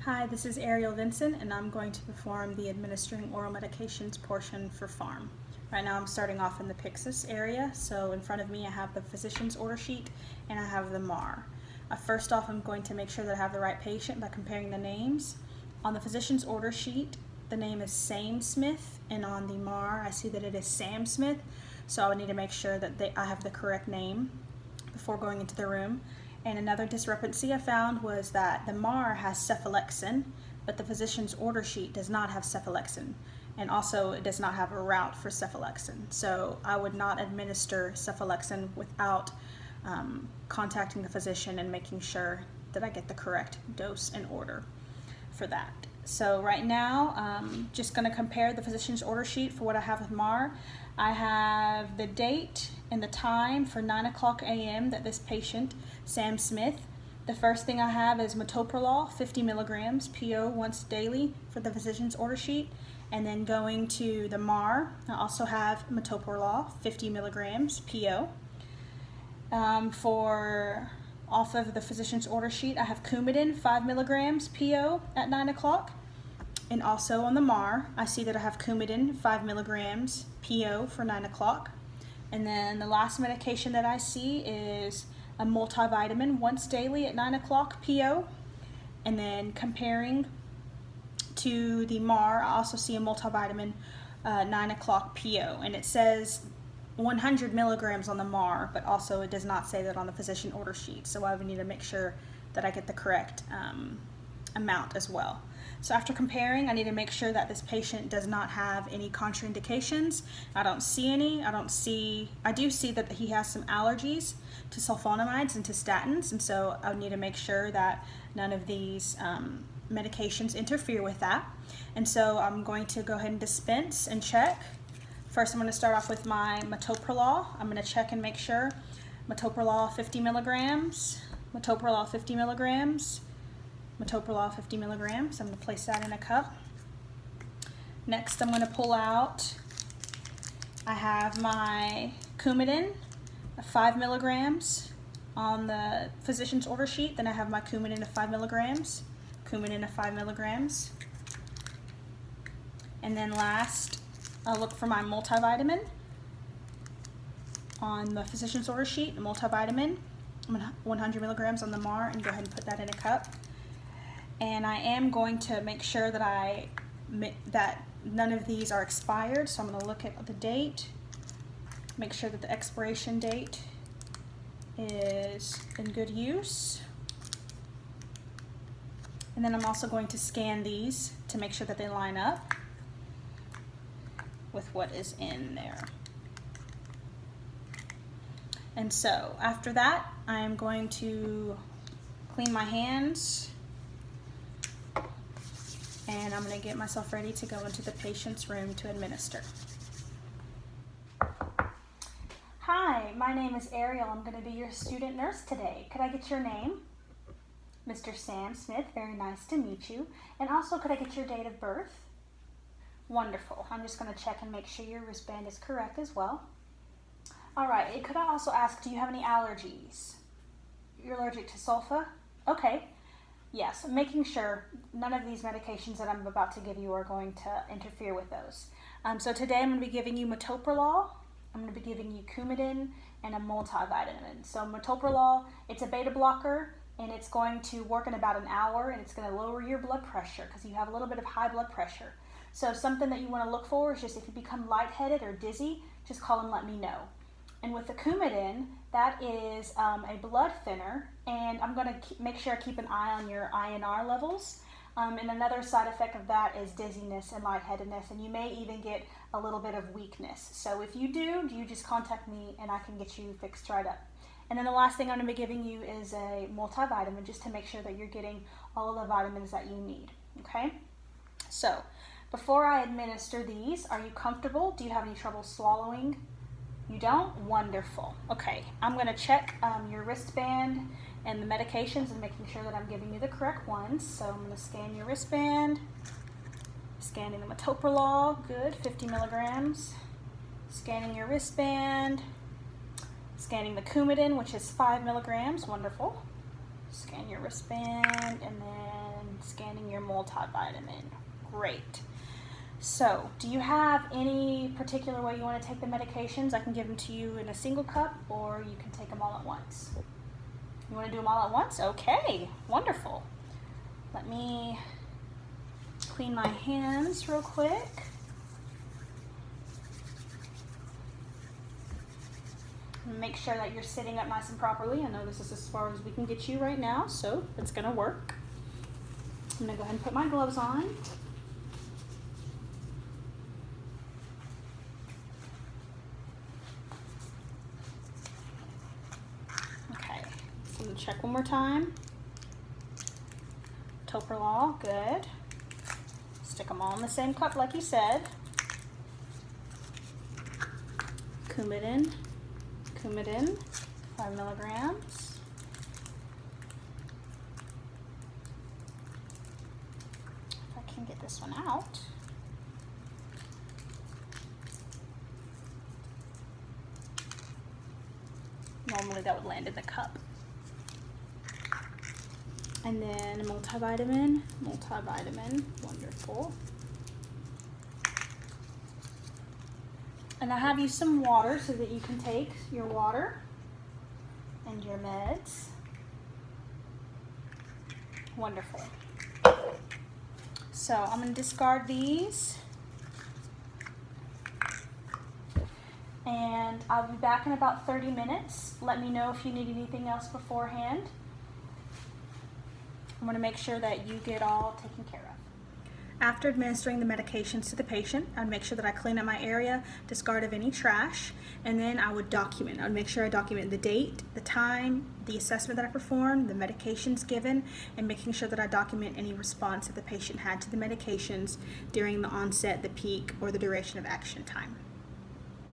Hi, this is Ariel Vincent, and I'm going to perform the administering oral medications portion for PHARM. Right now I'm starting off in the Pyxis area, so in front of me I have the physician's order sheet and I have the MAR. First off, I'm going to make sure that I have the right patient by comparing the names. On the physician's order sheet, the name is Sam Smith, and on the MAR I see that it is Sam Smith, so I would need to make sure that I have the correct name before going into the room. And another discrepancy I found was that the MAR has cephalexin, but the physician's order sheet does not have cephalexin. And also it does not have a route for cephalexin. So I would not administer cephalexin without contacting the physician and making sure that I get the correct dose and order for that. So right now, just going to compare the physician's order sheet for what I have with MAR. I have the date and the time for 9 o'clock a.m. that this patient, Sam Smith, the first thing I have is metoprolol, 50 milligrams, PO once daily for the physician's order sheet. And then going to the MAR, I also have metoprolol, 50 milligrams, PO. Off of the physician's order sheet, I have Coumadin, 5 milligrams, PO at 9 o'clock. And also on the MAR, I see that I have Coumadin, 5 milligrams, PO for 9 o'clock. And then the last medication that I see is a multivitamin once daily at 9 o'clock, PO. And then comparing to the MAR, I also see a multivitamin 9 o'clock, PO. And it says 100 milligrams on the MAR, but also it does not say that on the physician order sheet. So I would need to make sure that I get the correct amount as well. So after comparing, I need to make sure that this patient does not have any contraindications. I don't see any. I do see that he has some allergies to sulfonamides and to statins, and so I would need to make sure that none of these medications interfere with that. And so I'm going to go ahead and dispense and check. First, I'm going to start off with my metoprolol. I'm going to check and make sure. Metoprolol 50 milligrams, metoprolol 50 milligrams, metoprolol 50 milligrams. I'm going to place that in a cup. Next, I'm going to pull out, I have my Coumadin, 5 milligrams on the physician's order sheet. Then I have my Coumadin of 5 milligrams, Coumadin of 5 milligrams. And then last, I'll look for my multivitamin on the physician's order sheet, the multivitamin, 100 milligrams on the MAR, and go ahead and put that in a cup. And I am going to make sure that that none of these are expired, so I'm going to look at the date, make sure that the expiration date is in good use. And then I'm also going to scan these to make sure that they line up with what is in there. And so after that, I am going to clean my hands, and I'm going to get myself ready to go into the patient's room to administer. Hi, my name is Ariel. I'm going to be your student nurse today. Could I get your name? Mr. Sam Smith, very nice to meet you. And also, could I get your date of birth? Wonderful. I'm just going to check and make sure your wristband is correct as well. All right, could I also ask, do you have any allergies? You're allergic to sulfa? Okay. Yes, making sure none of these medications that I'm about to give you are going to interfere with those. So today I'm going to be giving you metoprolol, I'm going to be giving you Coumadin, and a multivitamin. So metoprolol, it's a beta blocker, and it's going to work in about an hour, and it's going to lower your blood pressure because you have a little bit of high blood pressure. So something that you want to look for is just if you become lightheaded or dizzy, just call and let me know. And with the Coumadin, that is a blood thinner, and I'm going to make sure I keep an eye on your INR levels. And another side effect of that is dizziness and lightheadedness, and you may even get a little bit of weakness. So if you do, you just contact me and I can get you fixed right up. And then the last thing I'm going to be giving you is a multivitamin, just to make sure that you're getting all of the vitamins that you need. Okay? So before I administer these, are you comfortable? Do you have any trouble swallowing? You don't? Wonderful. Okay, I'm going to check your wristband and the medications and making sure that I'm giving you the correct ones. So I'm going to scan your wristband, scanning the metoprolol, good, 50 milligrams, scanning your wristband, scanning the Coumadin, which is 5 milligrams, wonderful. Scan your wristband, and then scanning your multivitamin. Great. So, do you have any particular way you want to take the medications? I can give them to you in a single cup, or you can take them all at once. You want to do them all at once? Okay, wonderful. Let me clean my hands real quick. Make sure that you're sitting up nice and properly. I know this is as far as we can get you right now, so it's going to work. I'm going to go ahead and put my gloves on. I'm going to check one more time. Toprolol, good. Stick them all in the same cup like you said. Coumadin, 5 milligrams. If I can get this one out. Normally that would land in the cup. And then a multivitamin, wonderful. And I have you some water so that you can take your water and your meds. Wonderful. So I'm going to discard these. And I'll be back in about 30 minutes. Let me know if you need anything else beforehand. I'm going to make sure that you get all taken care of. After administering the medications to the patient, I'd make sure that I clean up my area, discard of any trash, and then I would document. I would make sure I document the date, the time, the assessment that I performed, the medications given, and making sure that I document any response that the patient had to the medications during the onset, the peak, or the duration of action time.